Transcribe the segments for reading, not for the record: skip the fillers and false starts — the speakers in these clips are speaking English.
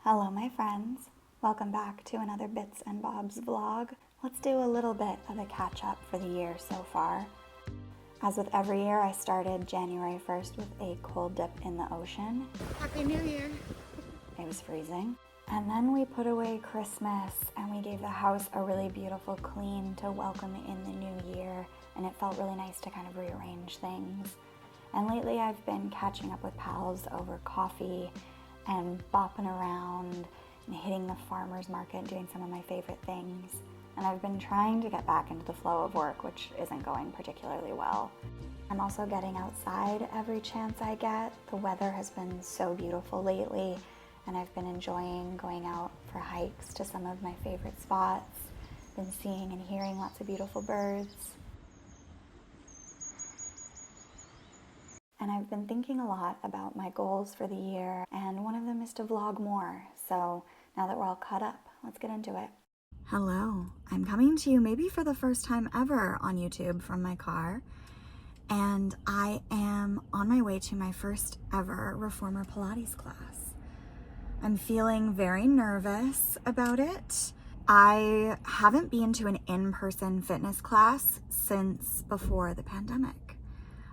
Hello my friends, welcome back to another Bits and Bobs vlog. Let's do a little bit of a catch up for the year so far. As with every year, I started January 1st with a cold dip in the ocean. Happy New Year! It was freezing. And then we put away Christmas and we gave the house a really beautiful clean to welcome in the new year, and it felt really nice to kind of rearrange things. And lately I've been catching up with pals over coffee and bopping around and hitting the farmer's market, doing some of my favorite things. And I've been trying to get back into the flow of work, which isn't going particularly well. I'm also getting outside every chance I get. The weather has been so beautiful lately, and I've been enjoying going out for hikes to some of my favorite spots. Been seeing and hearing lots of beautiful birds. And I've been thinking a lot about my goals for the year, and one of them is to vlog more. So now that we're all caught up, let's get into it. Hello, I'm coming to you maybe for the first time ever on YouTube from my car, and I am on my way to my first ever reformer Pilates class. I'm feeling very nervous about it. I haven't been to an in-person fitness class since before the pandemic.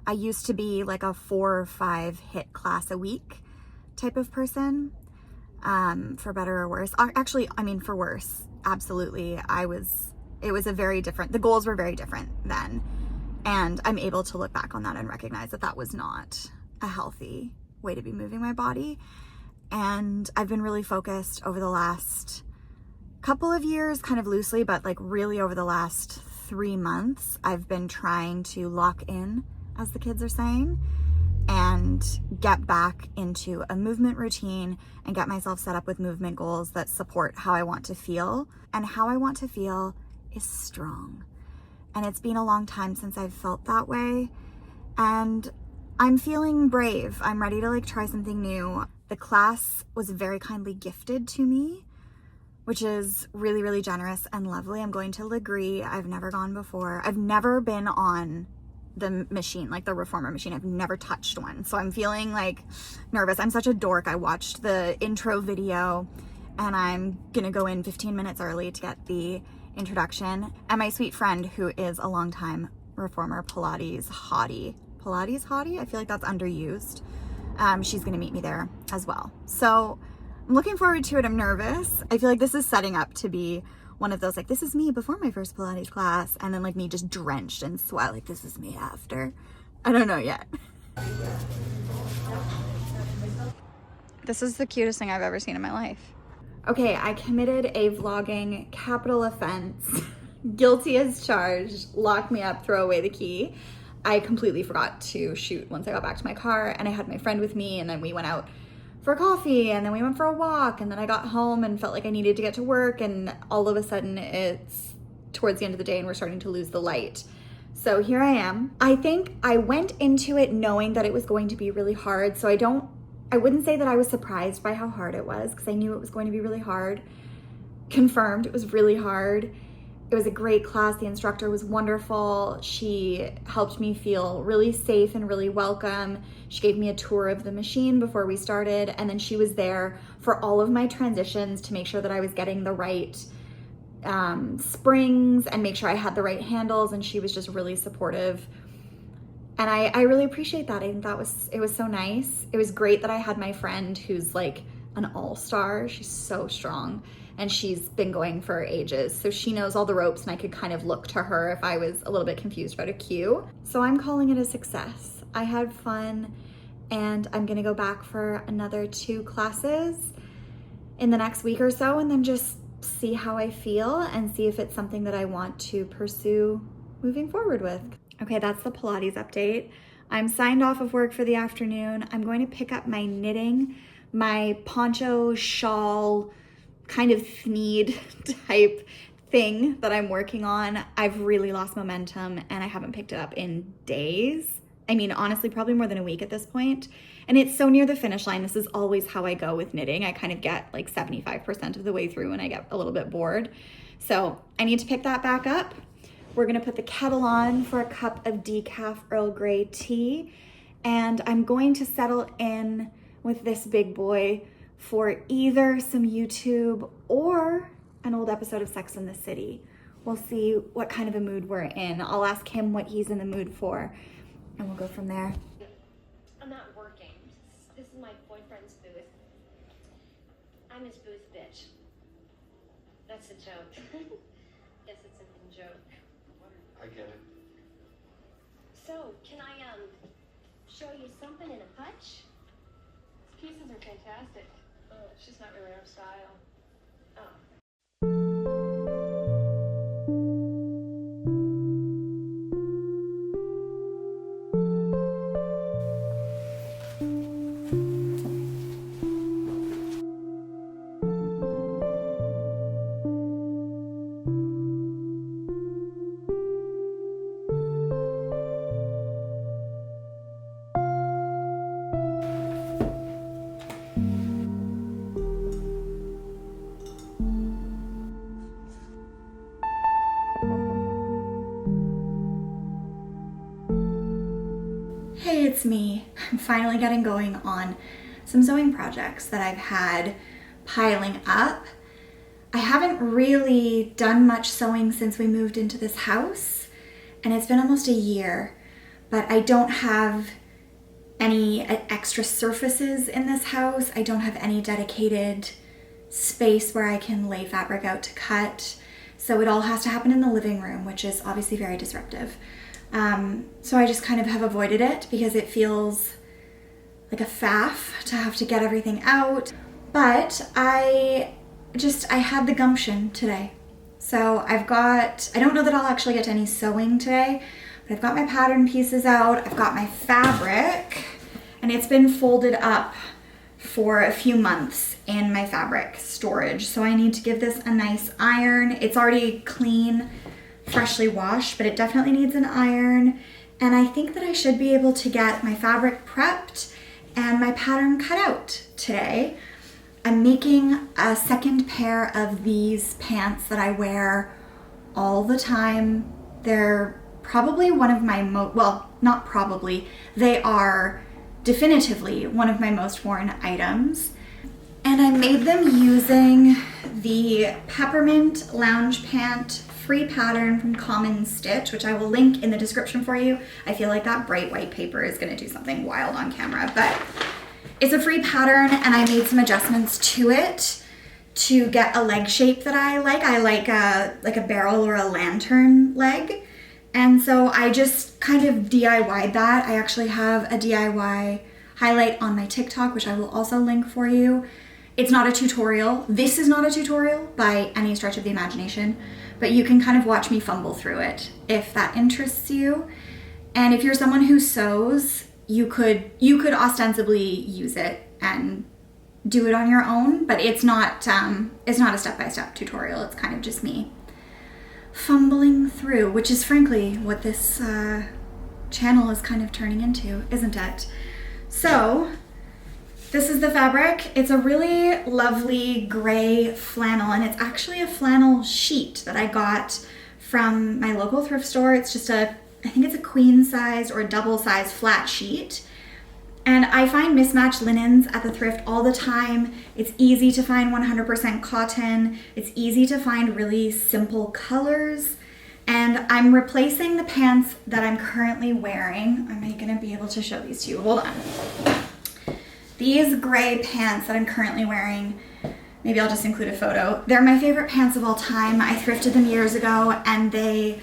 I used to be like a 4 or 5 HIIT class a week type of person, for better or worse. Actually, I mean, for worse, absolutely. It was the goals were very different then. And I'm able to look back on that and recognize that that was not a healthy way to be moving my body. And I've been really focused over the last couple of years, kind of loosely, but like really over the last 3 months, I've been trying to lock in, as the kids are saying, and get back into a movement routine and get myself set up with movement goals that support how I want to feel. And how I want to feel is strong. And it's been a long time since I've felt that way. And I'm feeling brave. I'm ready to try something new. The class was very kindly gifted to me, which is really, really generous and lovely. I'm going to Legree. I've never gone before. I've never been on the machine, like the reformer machine. I've never touched one. So I'm feeling nervous. I'm such a dork. I watched the intro video and I'm gonna go in 15 minutes early to get the introduction. And my sweet friend, who is a longtime reformer Pilates hottie, I feel like that's underused. She's gonna meet me there as well. So I'm looking forward to it. I'm nervous. I feel like this is setting up to be one of those, this is me before my first Pilates class, and then me just drenched in sweat, this is me after. I don't know yet. This is the cutest thing I've ever seen in my life. Okay, I committed a vlogging capital offense. Guilty as charged. Lock me up, throw away the key. I completely forgot to shoot once I got back to my car, and I had my friend with me, and then we went out for coffee, and then we went for a walk, and then I got home and felt like I needed to get to work, and all of a sudden it's towards the end of the day and we're starting to lose the light. So here I am. I think I went into it knowing that it was going to be really hard, so I wouldn't say that I was surprised by how hard it was, because I knew it was going to be really hard. Confirmed, it was really hard. It was a great class. The instructor was wonderful. She helped me feel really safe and really welcome. She gave me a tour of the machine before we started, and then she was there for all of my transitions to make sure that I was getting the right springs and make sure I had the right handles, and she was just really supportive. And I really appreciate that. I think it was so nice. It was great that I had my friend who's an all-star. She's so strong. And she's been going for ages, so she knows all the ropes, and I could kind of look to her if I was a little bit confused about a cue. So I'm calling it a success. I had fun, and I'm gonna go back for another 2 classes in the next week or so, and then just see how I feel and see if it's something that I want to pursue moving forward with. Okay, that's the Pilates update. I'm signed off of work for the afternoon. I'm going to pick up my knitting, my poncho shawl, kind of thneed type thing that I'm working on. I've really lost momentum and I haven't picked it up in days. I mean, honestly, probably more than a week at this point. And it's so near the finish line. This is always how I go with knitting. I kind of get 75% of the way through and I get a little bit bored. So I need to pick that back up. We're gonna put the kettle on for a cup of decaf Earl Grey tea. And I'm going to settle in with this big boy for either some YouTube or an old episode of Sex and the City. We'll see what kind of a mood we're in. I'll ask him what he's in the mood for, and we'll go from there. I'm not working. This is my boyfriend's booth. I'm his booth bitch. That's a joke. Guess it's a joke. I get it. So, can I show you something in a hutch? These pieces are fantastic. Oh, it's just not really our style. Oh. Hey, it's me. I'm finally getting going on some sewing projects that I've had piling up. I haven't really done much sewing since we moved into this house, and it's been almost a year, but I don't have any extra surfaces in this house. I don't have any dedicated space where I can lay fabric out to cut, so it all has to happen in the living room, which is obviously very disruptive. So I just kind of have avoided it because it feels like a faff to have to get everything out. But I had the gumption today. So I don't know that I'll actually get to any sewing today, but I've got my pattern pieces out, I've got my fabric, and it's been folded up for a few months in my fabric storage. So I need to give this a nice iron. It's already clean, freshly washed, but it definitely needs an iron. And I think that I should be able to get my fabric prepped and my pattern cut out today. I'm making a second pair of these pants that I wear all the time. They're probably one of my well, not probably, they are definitively one of my most worn items. And I made them using the Peppermint Lounge Pant free pattern from Common Stitch, which I will link in the description for you. I feel like that bright white paper is gonna do something wild on camera, but it's a free pattern and I made some adjustments to it to get a leg shape that I like. I like a barrel or a lantern leg. And so I just kind of DIY'd that. I actually have a DIY highlight on my TikTok, which I will also link for you. It's not a tutorial. This is not a tutorial by any stretch of the imagination, but you can kind of watch me fumble through it if that interests you. And if you're someone who sews, you could ostensibly use it and do it on your own, but it's not a step-by-step tutorial. It's kind of just me fumbling through, which is frankly what this channel is kind of turning into, isn't it? So this is the fabric. It's a really lovely gray flannel, and it's actually a flannel sheet that I got from my local thrift store. It's just I think it's a queen size or a double size flat sheet. And I find mismatched linens at the thrift all the time. It's easy to find 100% cotton. It's easy to find really simple colors. And I'm replacing the pants that I'm currently wearing. Am I gonna be able to show these to you? Hold on. These gray pants that I'm currently wearing, maybe I'll just include a photo. They're my favorite pants of all time. I thrifted them years ago and they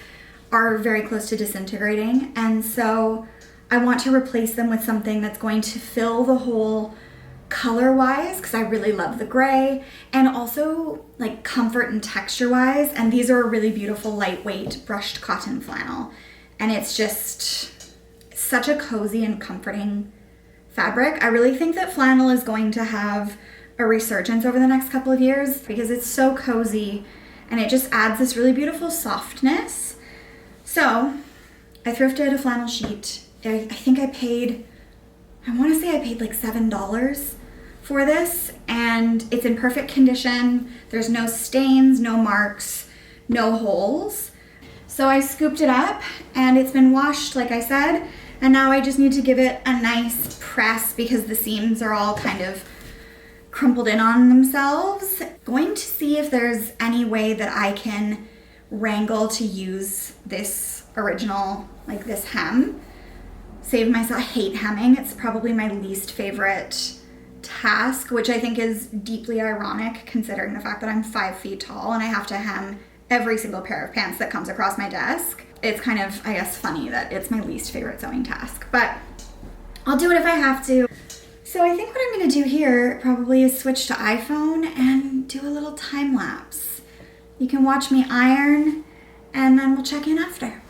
are very close to disintegrating. And so I want to replace them with something that's going to fill the hole color-wise, because I really love the gray, and also like comfort and texture-wise. And these are a really beautiful, lightweight, brushed cotton flannel. And it's just such a cozy and comforting fabric. I really think that flannel is going to have a resurgence over the next couple of years because it's so cozy and it just adds this really beautiful softness. So I thrifted a flannel sheet. I think I want to say I paid like $7 for this, and it's in perfect condition. There's no stains, no marks, no holes. So I scooped it up and it's been washed, like I said, and now I just need to give it a nice press because the seams are all kind of crumpled in on themselves. Going to see if there's any way that I can wrangle to use this original, like this hem. Save myself, I hate hemming. It's probably my least favorite task, which I think is deeply ironic considering the fact that I'm 5 feet tall and I have to hem every single pair of pants that comes across my desk. It's kind of, I guess, funny that it's my least favorite sewing task, but I'll do it if I have to. So I think what I'm gonna do here probably is switch to iPhone and do a little time lapse. You can watch me iron and then we'll check in after.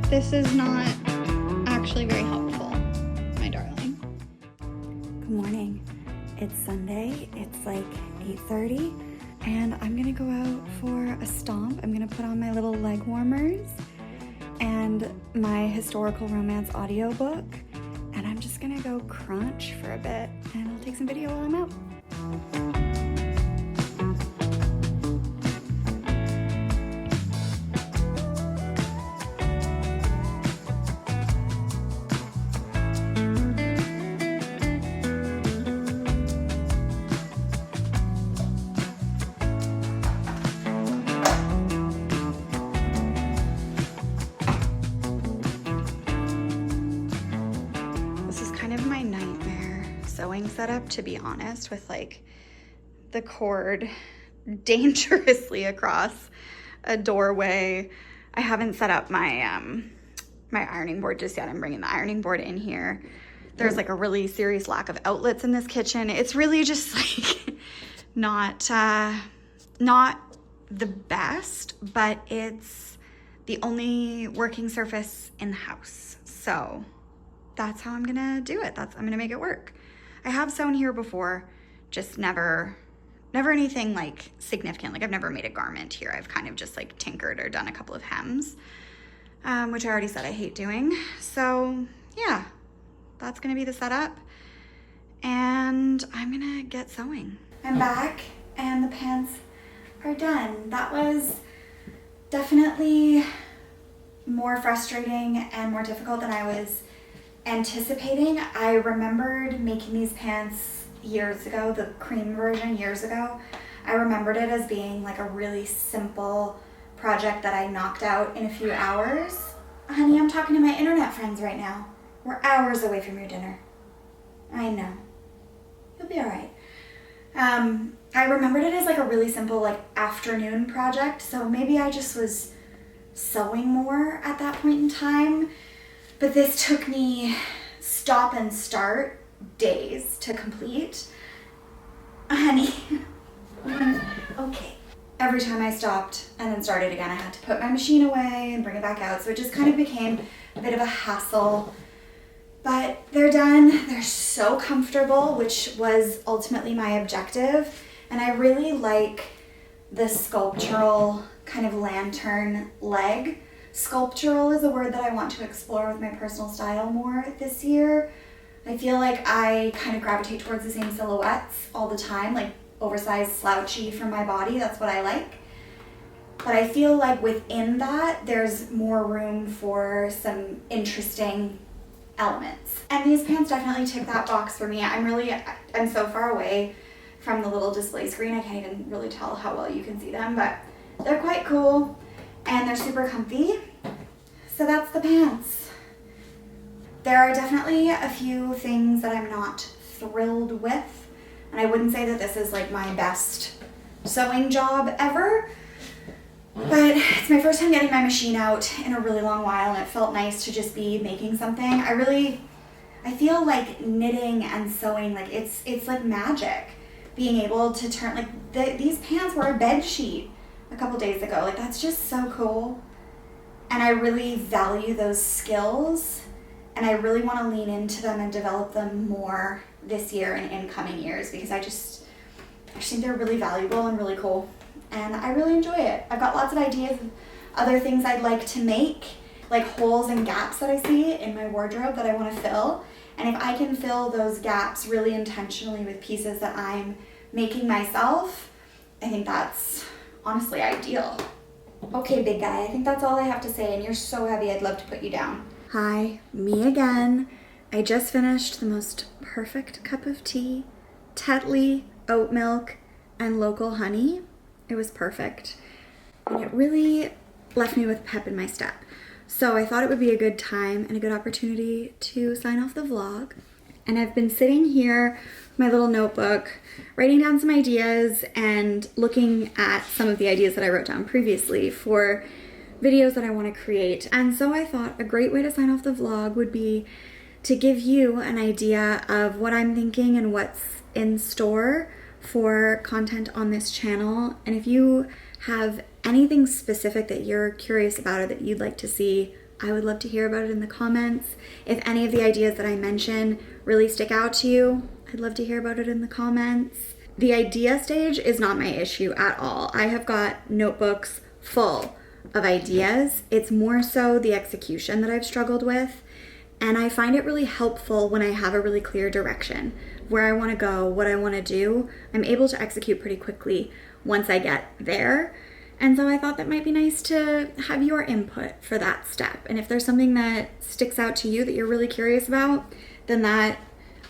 This is not actually very helpful, my darling. Good morning. It's Sunday. It's like 8:30 and I'm gonna go out for a stomp. I'm gonna put on my little leg warmers and my historical romance audiobook, and I'm just gonna go crunch for a bit and I'll take some video while I'm out. Sewing setup, to be honest, with like the cord dangerously across a doorway. I haven't set up my my ironing board just yet. I'm bringing the ironing board in here. There's like a really serious lack of outlets in this kitchen. It's really just like not the best, but it's the only working surface in the house. So that's how I'm gonna do it. I'm gonna make it work. I have sewn here before, just never anything like significant. Like I've never made a garment here. I've kind of just like tinkered or done a couple of hems, which I already said I hate doing. So yeah, that's gonna be the setup and I'm gonna get sewing. I'm back and the pants are done. That was definitely more frustrating and more difficult than I was anticipating. I remembered making these pants years ago, the cream version years ago. I remembered it as being like a really simple project that I knocked out in a few hours. Honey, I'm talking to my internet friends right now. We're hours away from your dinner. I know. You'll be all right. I remembered it as like a really simple like afternoon project, so maybe I just was sewing more at that point in time. But this took me stop and start days to complete. Honey, okay. Every time I stopped and then started again, I had to put my machine away and bring it back out. So it just kind of became a bit of a hassle. But they're done. They're so comfortable, which was ultimately my objective. And I really like the sculptural kind of lantern leg. Sculptural is a word that I want to explore with my personal style more this year. I feel like I kind of gravitate towards the same silhouettes all the time, like oversized, slouchy for my body. That's what I like. But I feel like within that, there's more room for some interesting elements. And these pants definitely tick that box for me. I'm so far away from the little display screen, I can't even really tell how well you can see them, but they're quite cool and they're super comfy. So that's the pants. There are definitely a few things that I'm not thrilled with, and I wouldn't say that this is like my best sewing job ever, but it's my first time getting my machine out in a really long while, and it felt nice to just be making something. I feel like knitting and sewing, like it's like magic. Being able to turn, like these pants were a bed sheet a couple days ago. Like that's just so cool. And I really value those skills, and I really want to lean into them and develop them more this year and in coming years, because I just think they're really valuable and really cool. and I really enjoy it. I've got lots of ideas of other things I'd like to make, like holes and gaps that I see in my wardrobe that I want to fill. And if I can fill those gaps really intentionally with pieces that I'm making myself, I think that's honestly ideal. Okay, big guy, I think that's all I have to say, and you're so heavy I'd love to put you down. Hi, me again. I just finished the most perfect cup of tea, Tetley, oat milk, and local honey. It was perfect. And it really left me with pep in my step. So I thought it would be a good time and a good opportunity to sign off the vlog. And I've been sitting here with my little notebook, writing down some ideas and looking at some of the ideas that I wrote down previously for videos that I want to create. And so I thought a great way to sign off the vlog would be to give you an idea of what I'm thinking and what's in store for content on this channel. And if you have anything specific that you're curious about or that you'd like to see, I would love to hear about it in the comments. If any of the ideas that I mention really stick out to you, I'd love to hear about it in the comments. The idea stage is not my issue at all. I have got notebooks full of ideas. It's more so the execution that I've struggled with. And I find it really helpful when I have a really clear direction, where I want to go, what I want to do. I'm able to execute pretty quickly once I get there. And so I thought that might be nice to have your input for that step. And if there's something that sticks out to you that you're really curious about, then that,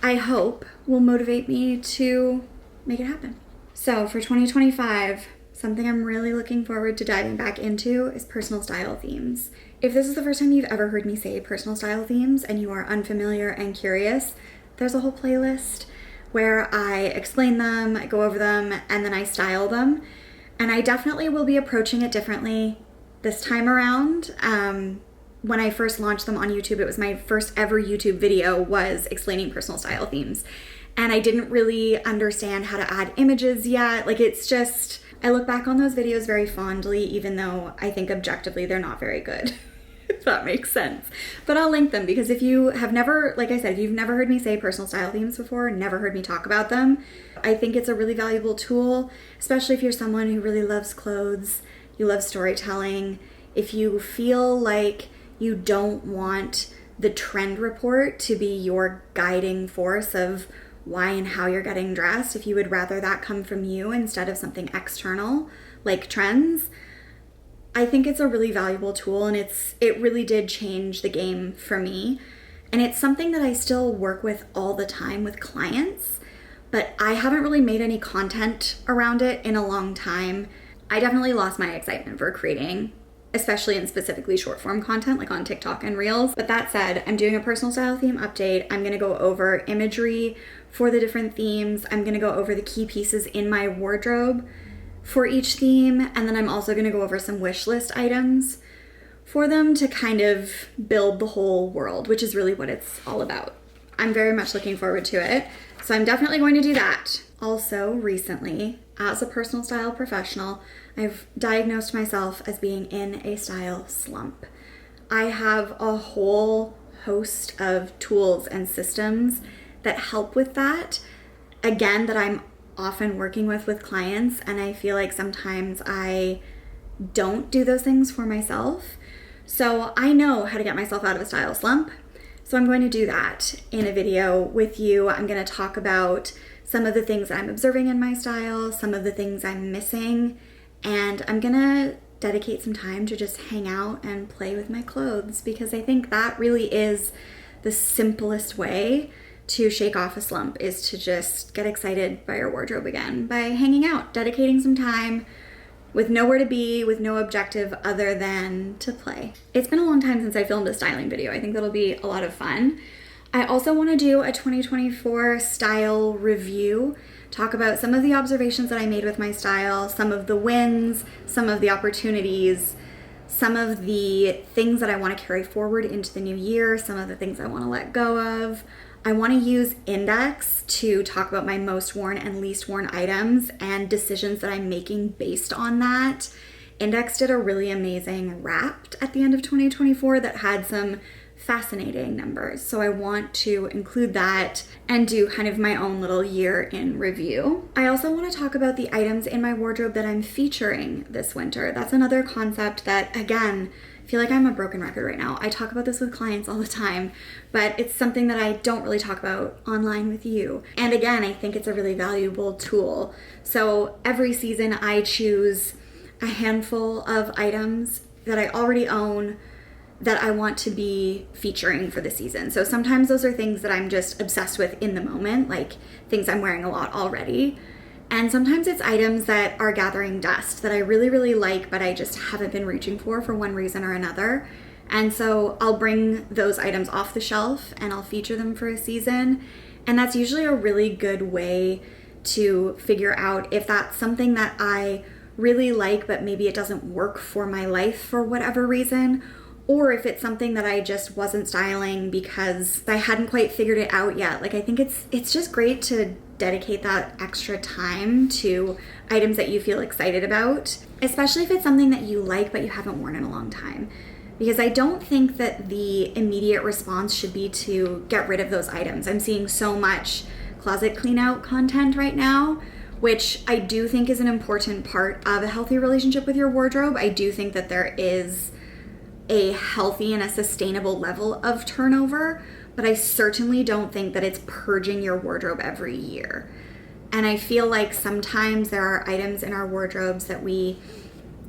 I hope, will motivate me to make it happen. So for 2025, something I'm really looking forward to diving back into is personal style themes. If this is the first time you've ever heard me say personal style themes and you are unfamiliar and curious, there's a whole playlist where I explain them, I go over them, and then I style them. And I definitely will be approaching it differently this time around. When I first launched them on YouTube, it was my first ever YouTube video was explaining personal style themes. And I didn't really understand how to add images yet. Like, it's just, I look back on those videos very fondly, even though I think objectively they're not very good, if that makes sense. But I'll link them because if you have never, like I said, if you've never heard me say personal style themes before, never heard me talk about them, I think it's a really valuable tool, especially if you're someone who really loves clothes, you love storytelling. If you feel like you don't want the trend report to be your guiding force of why and how you're getting dressed, if you would rather that come from you instead of something external like trends, I think it's a really valuable tool, and it really did change the game for me. And it's something that I still work with all the time with clients, but I haven't really made any content around it in a long time. I definitely lost my excitement for creating, especially in specifically short form content like on TikTok and Reels. But that said, I'm doing a personal style theme update. I'm gonna go over imagery for the different themes. I'm gonna go over the key pieces in my wardrobe for each theme. And then I'm also gonna go over some wish list items for them to kind of build the whole world, which is really what it's all about. I'm very much looking forward to it. So I'm definitely going to do that. Also, recently, as a personal style professional, I've diagnosed myself as being in a style slump. I have a whole host of tools and systems that help with that. Again, that I'm often working with clients, and I feel like sometimes I don't do those things for myself. So I know how to get myself out of a style slump. So I'm going to do that in a video with you. I'm going to talk about some of the things that I'm observing in my style, some of the things I'm missing, and I'm going to dedicate some time to just hang out and play with my clothes, because I think that really is the simplest way to shake off a slump, is to just get excited by your wardrobe again, by hanging out, dedicating some time with nowhere to be, with no objective other than to play. It's been a long time since I filmed a styling video. I think that'll be a lot of fun. I also want to do a 2024 style review, talk about some of the observations that I made with my style, some of the wins, some of the opportunities, some of the things that I want to carry forward into the new year, some of the things I want to let go of. I want to use Indyx to talk about my most worn and least worn items and decisions that I'm making based on that. Indyx did a really amazing Wrapped at the end of 2024 that had some fascinating numbers. So I want to include that and do kind of my own little year in review. I also want to talk about the items in my wardrobe that I'm featuring this winter. That's another concept that, again, I feel like I'm a broken record right now. I talk about this with clients all the time, but it's something that I don't really talk about online with you. And again, I think it's a really valuable tool. So every season I choose a handful of items that I already own that I want to be featuring for the season. So sometimes those are things that I'm just obsessed with in the moment, like things I'm wearing a lot already. And sometimes it's items that are gathering dust that I really, really like, but I just haven't been reaching for one reason or another. And so I'll bring those items off the shelf and I'll feature them for a season. And that's usually a really good way to figure out if that's something that I really like, but maybe it doesn't work for my life for whatever reason, or if it's something that I just wasn't styling because I hadn't quite figured it out yet. Like, I think it's just great to dedicate that extra time to items that you feel excited about, especially if it's something that you like but you haven't worn in a long time. Because I don't think that the immediate response should be to get rid of those items. I'm seeing so much closet clean out content right now, which I do think is an important part of a healthy relationship with your wardrobe. I do think that there is a healthy and a sustainable level of turnover, but I certainly don't think that it's purging your wardrobe every year. And I feel like sometimes there are items in our wardrobes that we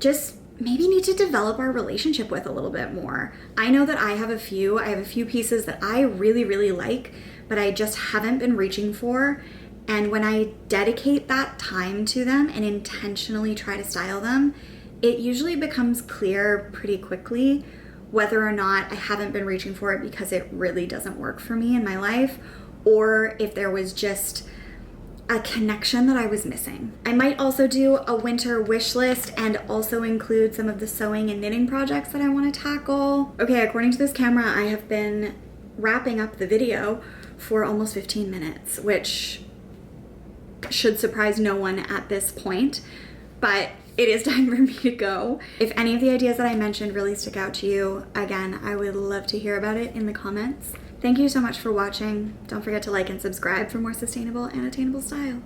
just maybe need to develop our relationship with a little bit more. I know that I have a few pieces that I really, really like, but I just haven't been reaching for. And when I dedicate that time to them and intentionally try to style them, it usually becomes clear pretty quickly whether or not I haven't been reaching for it because it really doesn't work for me in my life, or if there was just a connection that I was missing. I might also do a winter wish list and also include some of the sewing and knitting projects that I want to tackle. Okay, according to this camera, I have been wrapping up the video for almost 15 minutes, which should surprise no one at this point, but it is time for me to go. If any of the ideas that I mentioned really stick out to you, again, I would love to hear about it in the comments. Thank you so much for watching. Don't forget to like and subscribe for more sustainable and attainable style.